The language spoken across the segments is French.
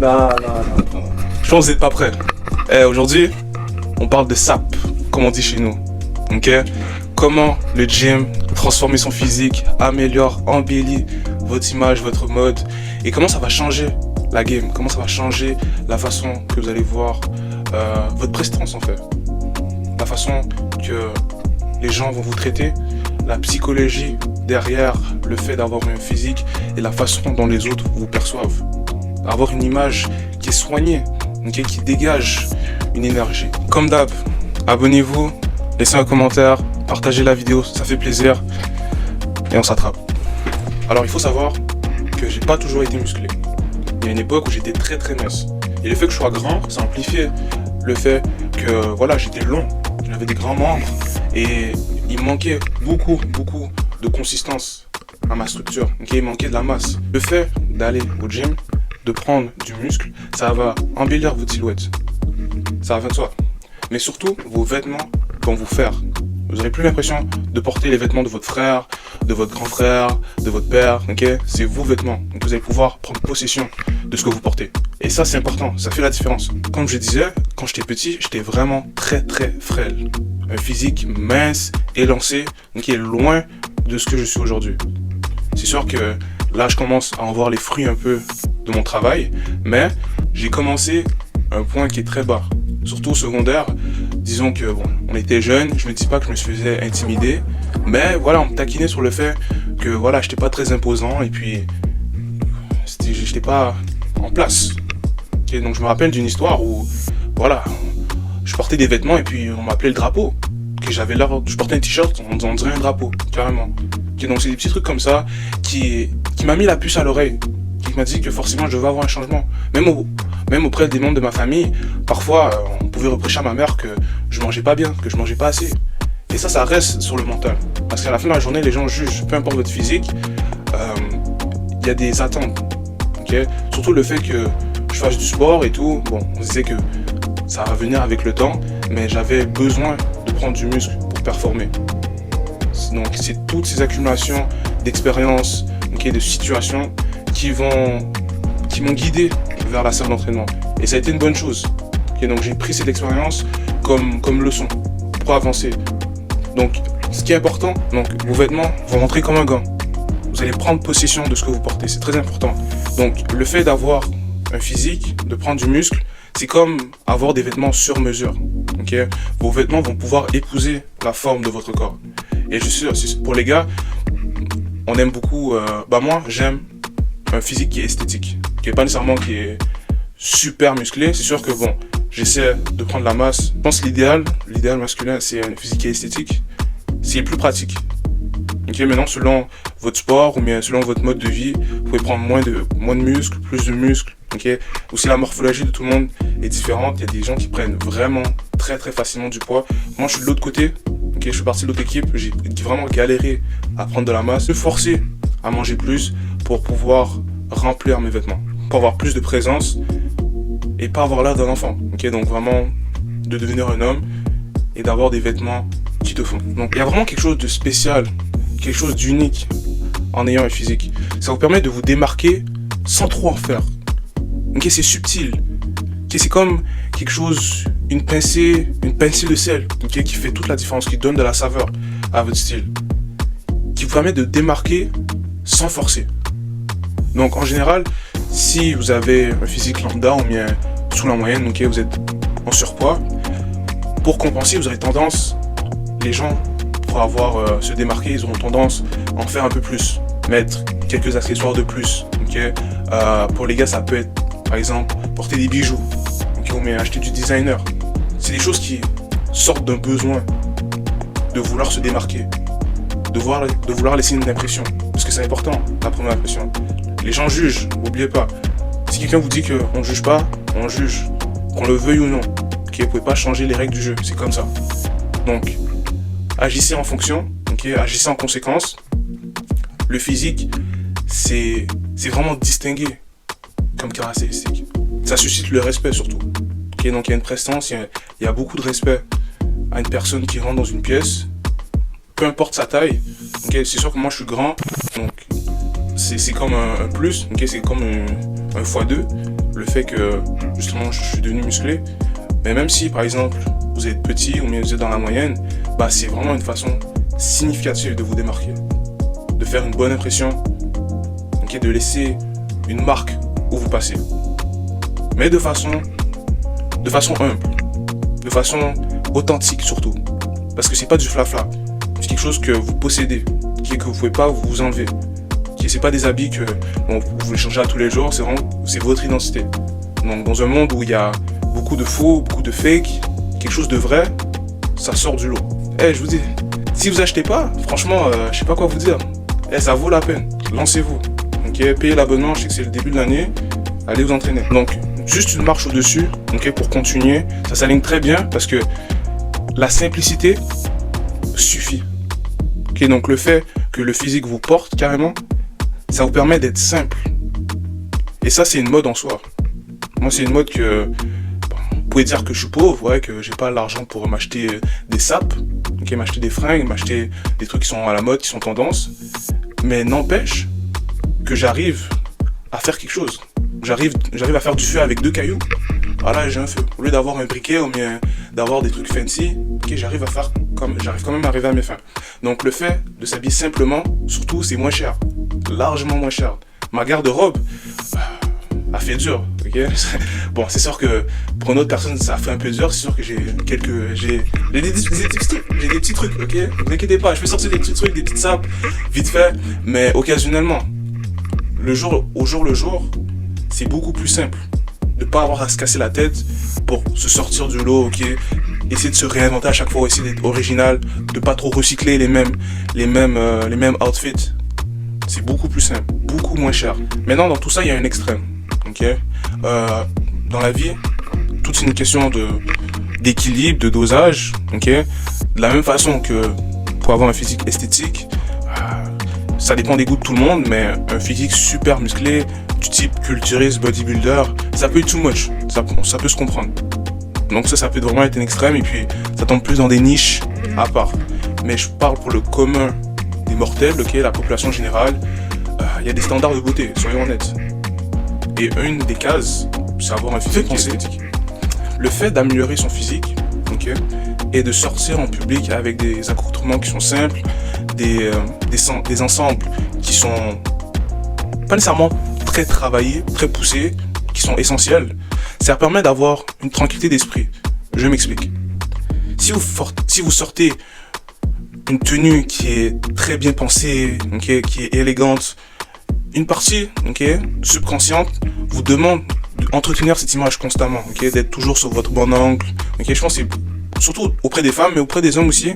Non, non. Je pense que vous n'êtes pas prêts. Aujourd'hui, on parle de SAP, comme on dit chez nous. Ok? Comment le gym, transformer son physique, améliore, embellit votre image, votre mode, et comment ça va changer la game, comment ça va changer la façon que vous allez voir votre prestance en fait. La façon que les gens vont vous traiter, la psychologie derrière le fait d'avoir un physique et la façon dont les autres vous perçoivent. Avoir une image qui est soignée, okay, qui dégage une énergie. Comme d'hab, abonnez-vous, laissez un commentaire, partagez la vidéo, ça fait plaisir et on s'attrape. Alors il faut savoir que j'ai pas toujours été musclé. Il y a une époque où j'étais très mince. Et le fait que je sois grand, ça amplifiait le fait que voilà, j'étais long, j'avais des grands membres et il manquait beaucoup de consistance à ma structure. Okay, il manquait de la masse. Le fait d'aller au gym, de prendre du muscle, ça va embellir votre silhouette. Ça va de soi. Mais surtout, vos vêtements vont vous faire. Vous n'aurez plus l'impression de porter les vêtements de votre frère, de votre grand frère, de votre père. Okay, c'est vos vêtements. Donc vous allez pouvoir prendre possession de ce que vous portez. Et ça, c'est important. Ça fait la différence. Comme je disais, quand j'étais petit, j'étais vraiment très frêle. Un physique mince, élancé, qui est loin de ce que je suis aujourd'hui. C'est sûr que là, je commence à en voir les fruits un peu de mon travail, mais j'ai commencé à un point qui est très bas. Surtout au secondaire, disons que bon, on était jeunes, je me dis pas que je me faisais intimider, mais voilà, on me taquinait sur le fait que voilà, j'étais pas très imposant et puis j'étais pas en place. Okay, donc je me rappelle d'une histoire où voilà, je portais des vêtements et puis on m'appelait le drapeau. Okay, je portais un t-shirt, on dirait un drapeau, carrément. Okay, donc c'est des petits trucs comme ça qui m'a mis la puce à l'oreille, qui m'a dit que forcément je devais avoir un changement. Même auprès des membres de ma famille, parfois on pouvait reprocher à ma mère que je mangeais pas bien, que je mangeais pas assez. Et ça reste sur le mental. Parce qu'à la fin de la journée, les gens jugent, peu importe votre physique, il y a des attentes. Okay, surtout le fait que je fasse du sport et tout, bon, on disait que ça va venir avec le temps, mais j'avais besoin de prendre du muscle pour performer. Donc c'est toutes ces accumulations d'expériences, okay, de situations qui m'ont guidé vers la salle d'entraînement. Et ça a été une bonne chose. Okay, donc j'ai pris cette expérience comme leçon pour avancer. Donc ce qui est important, donc vos vêtements vont rentrer comme un gant. Vous allez prendre possession de ce que vous portez, c'est très important. Donc le fait d'avoir un physique, de prendre du muscle, c'est comme avoir des vêtements sur mesure. Okay, vos vêtements vont pouvoir épouser la forme de votre corps. Et je suis sûr, pour les gars, on aime beaucoup, moi j'aime un physique qui est esthétique, qui est pas nécessairement qui est super musclé. C'est sûr que bon, j'essaie de prendre la masse. Je pense que l'idéal masculin, c'est un physique qui est esthétique, c'est plus pratique. Okay, maintenant selon votre sport ou bien selon votre mode de vie, vous pouvez prendre moins de muscles, plus de muscles. Okay. Aussi la morphologie de tout le monde est différente. Il y a des gens qui prennent vraiment très facilement du poids. Moi je suis de l'autre côté. Okay, je suis parti de l'autre équipe. J'ai vraiment galéré à prendre de la masse. Je suis forcé à manger plus pour pouvoir remplir mes vêtements, pour avoir plus de présence et pas avoir l'air d'un enfant. Okay, donc vraiment de devenir un homme et d'avoir des vêtements qui te font. Donc il y a vraiment quelque chose de spécial, quelque chose d'unique en ayant un physique. Ça vous permet de vous démarquer sans trop en faire. Okay, c'est subtil. Okay, c'est comme quelque chose, une pincée de sel, okay, qui fait toute la différence, qui donne de la saveur à votre style, qui vous permet de démarquer sans forcer. Donc en général, si vous avez un physique lambda ou bien sous la moyenne, okay, vous êtes en surpoids, pour compenser, vous aurez tendance, les gens pour avoir se démarquer, ils auront tendance à en faire un peu plus, mettre quelques accessoires de plus. Okay. Pour les gars, ça peut être par exemple porter des bijoux, okay, ou bien acheter du designer. C'est des choses qui sortent d'un besoin de vouloir se démarquer, de vouloir laisser une impression, parce que c'est important, la première impression. Les gens jugent, n'oubliez pas. Si quelqu'un vous dit qu'on ne juge pas, on juge, qu'on le veuille ou non. Okay, vous ne pouvez pas changer les règles du jeu, c'est comme ça. Donc, agissez en fonction, okay, agissez en conséquence. Le physique, c'est vraiment distingué comme caractéristique. Ça suscite le respect surtout. Okay, donc il y a une prestance, il y a beaucoup de respect à une personne qui rentre dans une pièce, peu importe sa taille. Okay, c'est sûr que moi je suis grand, donc c'est comme un plus, okay, c'est comme un x2. le fait que justement je suis devenu musclé. Mais même si par exemple vous êtes petit ou bien vous êtes dans la moyenne, bah c'est vraiment une façon significative de vous démarquer, de faire une bonne impression, okay, de laisser une marque où vous passez. Mais de façon humble, de façon authentique surtout. Parce que c'est pas du flafla, c'est quelque chose que vous possédez, que vous pouvez pas vous enlever. C'est pas des habits que bon, vous pouvez changer à tous les jours, c'est votre identité. Donc dans un monde où il y a beaucoup de faux, beaucoup de fake, quelque chose de vrai, ça sort du lot. Je vous dis, si vous achetez pas, franchement, je sais pas quoi vous dire. Ça vaut la peine, lancez-vous. Okay, payez l'abonnement, je sais que c'est le début de l'année, allez vous entraîner. Donc juste une marche au-dessus, okay, pour continuer, ça s'aligne très bien parce que la simplicité suffit. Okay, donc le fait que le physique vous porte carrément, ça vous permet d'être simple. Et ça, c'est une mode en soi. Moi, c'est une mode que... Vous pouvez dire que je suis pauvre, ouais, que j'ai pas l'argent pour m'acheter des sapes, okay, m'acheter des fringues, m'acheter des trucs qui sont à la mode, qui sont tendance. Mais n'empêche que j'arrive à faire quelque chose. J'arrive à faire du feu avec 2 cailloux. Voilà, j'ai un feu. Au lieu d'avoir un briquet ou bien d'avoir des trucs fancy, okay, j'arrive quand même à arriver à mes fins. Donc le fait de s'habiller simplement, surtout, c'est moins cher. Largement moins cher. Ma garde-robe a fait dur, ok. Bon, c'est sûr que pour une autre personne ça fait un peu dur. C'est sûr que j'ai des petits trucs, ok. Ne vous inquiétez pas, je peux sortir des petits trucs, des petites sapes, vite fait, mais occasionnellement. Au jour le jour, c'est beaucoup plus simple de pas avoir à se casser la tête pour se sortir du lot, ok. Essayer de se réinventer à chaque fois, essayer d'être original, de pas trop recycler les mêmes outfits. C'est beaucoup plus simple, beaucoup moins cher. Maintenant, dans tout ça, il y a un extrême. Okay, dans la vie, tout est une question d'équilibre, de dosage. Okay, de la même façon que pour avoir un physique esthétique, ça dépend des goûts de tout le monde, mais un physique super musclé, du type culturiste, bodybuilder, ça peut être too much. Ça peut se comprendre. Donc ça peut vraiment être un extrême et puis ça tombe plus dans des niches à part. Mais je parle pour le commun des mortels, okay, la population générale, il y a des standards de beauté, soyons honnêtes. Et une des cases, c'est avoir un physique esthétique. Le fait d'améliorer son physique, okay, et de sortir en public avec des accoutrements qui sont simples, des ensembles qui sont pas nécessairement très travaillés, très poussés, qui sont essentiels, ça permet d'avoir une tranquillité d'esprit. Je m'explique. Si vous sortez une tenue qui est très bien pensée, okay, qui est élégante, une partie, okay, subconsciente vous demande d'entretenir cette image constamment, okay, d'être toujours sur votre bon angle. Okay, je pense que c'est surtout auprès des femmes, mais auprès des hommes aussi,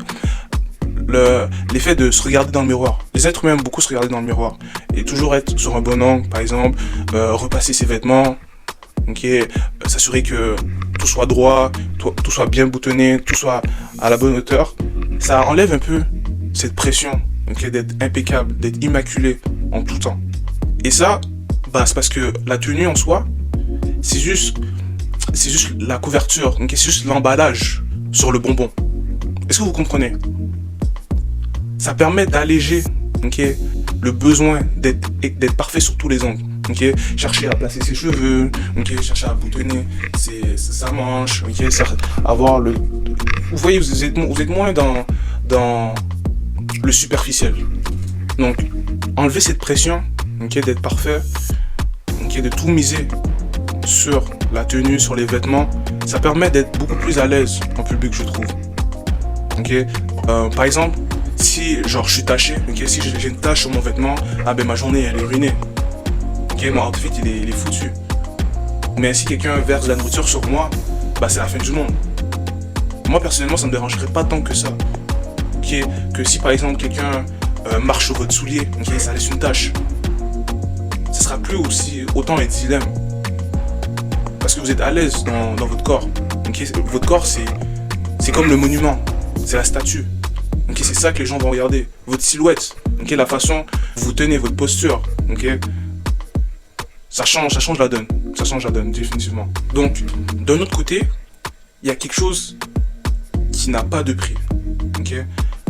l'effet de se regarder dans le miroir. Les êtres humains aiment beaucoup se regarder dans le miroir et toujours être sur un bon angle, par exemple, repasser ses vêtements, okay, s'assurer que tout soit droit, tout soit bien boutonné, tout soit à la bonne hauteur. Ça enlève un peu cette pression, okay, d'être impeccable, d'être immaculé en tout temps. Et ça, c'est parce que la tenue en soi, c'est juste la couverture, okay, c'est juste l'emballage sur le bonbon. Est-ce que vous comprenez? Ça permet d'alléger, okay, le besoin d'être parfait sur tous les angles. Okay, chercher à placer ses cheveux, okay, chercher à boutonner sa manche, okay, avoir le... Vous voyez, vous êtes moins dans le superficiel. Donc, enlever cette pression, okay, d'être parfait, okay, de tout miser sur la tenue, sur les vêtements, ça permet d'être beaucoup plus à l'aise en public, je trouve. Okay, par exemple, si je suis taché, okay, si j'ai une tache sur mon vêtement, ma journée elle est ruinée. Okay, mon outfit il est foutu. Mais si quelqu'un verse de la nourriture sur moi, c'est la fin du monde. Moi personnellement ça me dérangerait pas tant que ça. Okay, que si par exemple quelqu'un marche sur votre soulier, okay, ça laisse une tache, ça sera plus autant un dilemme. Parce que vous êtes à l'aise dans votre corps. Okay, votre corps c'est comme le monument, c'est la statue. Okay, c'est ça que les gens vont regarder. Votre silhouette, okay, la façon dont vous tenez, votre posture. Okay, ça change la donne. Ça change la donne, définitivement. Donc, d'un autre côté, il y a quelque chose qui n'a pas de prix. Okay?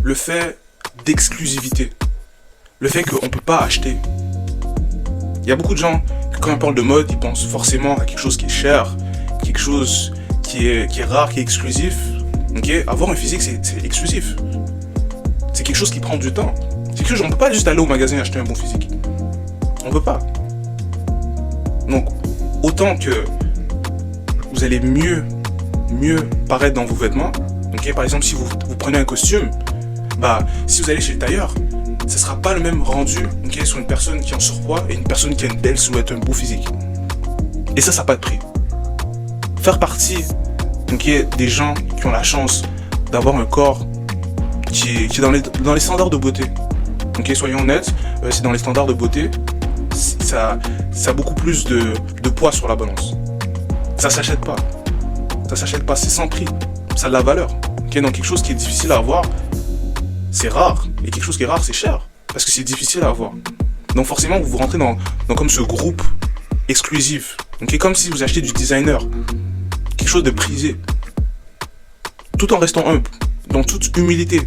Le fait d'exclusivité. Le fait qu'on ne peut pas acheter. Il y a beaucoup de gens quand on parle de mode, ils pensent forcément à quelque chose qui est cher, quelque chose qui est rare, qui est exclusif. Ok, avoir un physique, c'est exclusif. C'est quelque chose qui prend du temps. C'est quelque chose, on peut pas juste aller au magasin et acheter un bon physique. On peut pas. Donc, autant que vous allez mieux paraître dans vos vêtements. Ok, par exemple, si vous prenez un costume, si vous allez chez le tailleur, ce sera pas le même rendu, ok, sur une personne qui est en surpoids et une personne qui a une belle silhouette, un beau physique. Et ça n'a pas de prix. Faire partie, ok, des gens qui ont la chance d'avoir un corps qui est dans les standards de beauté. Ok, soyons honnêtes, c'est dans les standards de beauté, ça a beaucoup plus de poids sur la balance. Ça s'achète pas. Ça s'achète pas, c'est sans prix. Ça a de la valeur. Ok, donc quelque chose qui est difficile à avoir, c'est rare. Et quelque chose qui est rare, c'est cher. Parce que c'est difficile à avoir. Donc forcément, vous rentrez dans comme ce groupe exclusif. Ok, comme si vous achetez du designer. Quelque chose de prisé. Tout en restant humble. Dans toute humilité.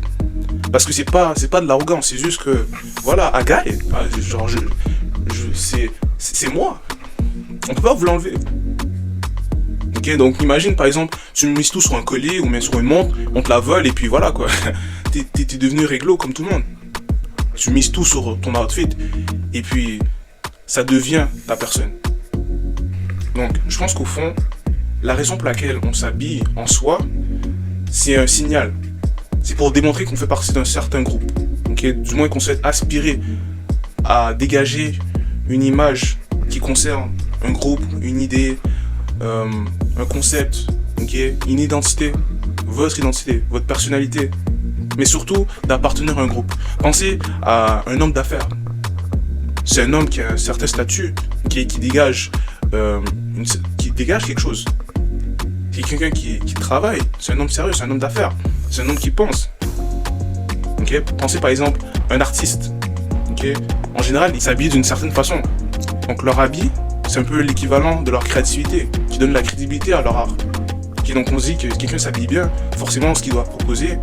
Parce que c'est pas de l'arrogance. C'est juste que, voilà, I got it. Genre, c'est moi. On peut pas vous l'enlever. Ok, donc imagine par exemple, tu mises tout sur un collier ou même sur une montre, on te la vole et puis voilà quoi. T'es devenu réglo comme tout le monde. Tu mises tout sur ton outfit et puis ça devient ta personne. Donc je pense qu'au fond, la raison pour laquelle on s'habille en soi, c'est un signal. C'est pour démontrer qu'on fait partie d'un certain groupe. Ok, du moins qu'on souhaite aspirer à dégager une image qui concerne un groupe, une idée, un concept, okay, une identité, votre personnalité, mais surtout d'appartenir à un groupe. Pensez à un homme d'affaires. C'est un homme qui a un certain statut, qui dégage quelque chose. C'est quelqu'un qui travaille, c'est un homme sérieux, c'est un homme d'affaires, c'est un homme qui pense. Okay? Pensez par exemple à un artiste. Okay? En général, ils s'habillent d'une certaine façon. Donc leur habit, c'est un peu l'équivalent de leur créativité, qui donne la crédibilité à leur art. Okay, donc on se dit que quelqu'un s'habille bien, forcément ce qu'il doit proposer,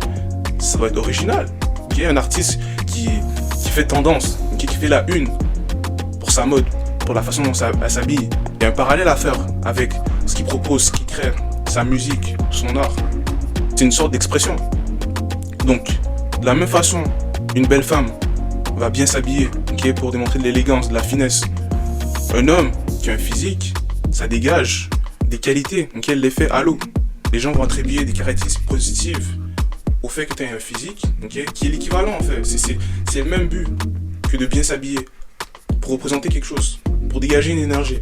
ça doit être original. Okay, un artiste qui fait tendance, okay, qui fait la une pour sa mode, pour la façon dont elle s'habille. Il y a un parallèle à faire avec ce qu'il propose, ce qu'il crée, sa musique, son art. C'est une sorte d'expression. Donc, de la même façon, une belle femme va bien s'habiller, okay, pour démontrer de l'élégance, de la finesse. Un homme qui a un physique, ça dégage des qualités, donc elle les fait à l'eau. Les gens vont attribuer des caractéristiques positives au fait que tu as un physique, okay, qui est l'équivalent en fait. C'est le même but que de bien s'habiller pour représenter quelque chose, pour dégager une énergie.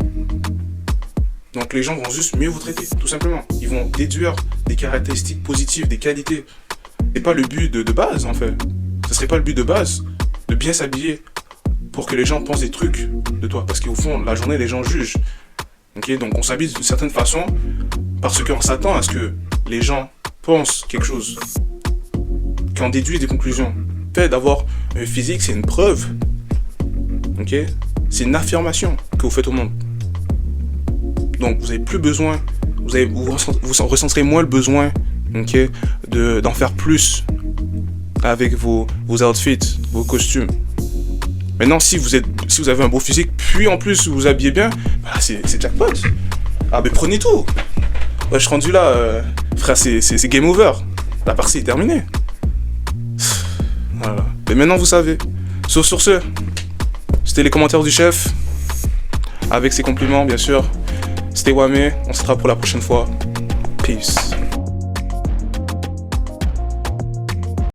Donc les gens vont juste mieux vous traiter, tout simplement. Ils vont déduire des caractéristiques positives, des qualités. C'est pas le but de base en fait. Ce serait pas le but de base de bien s'habiller pour que les gens pensent des trucs de toi. Parce qu'au fond, la journée, les gens jugent. Okay, donc on s'habille d'une certaine façon parce qu'on s'attend à ce que les gens pensent quelque chose, qu'en déduisent des conclusions. Le fait d'avoir un physique, c'est une preuve. Okay, c'est une affirmation que vous faites au monde. Donc vous n'avez plus besoin, vous ressentirez moins le besoin, okay, d'en faire plus avec vos outfits, vos costumes. Maintenant, si vous avez un beau physique, puis en plus vous vous habillez bien, c'est jackpot. Ah ben prenez tout. Ouais, je suis rendu là, frère, c'est game over. La partie est terminée. Voilà. Mais maintenant vous savez. Sur ce, c'était les commentaires du chef. Avec ses compliments, bien sûr. C'était Wame, on se retrouve pour la prochaine fois. Peace.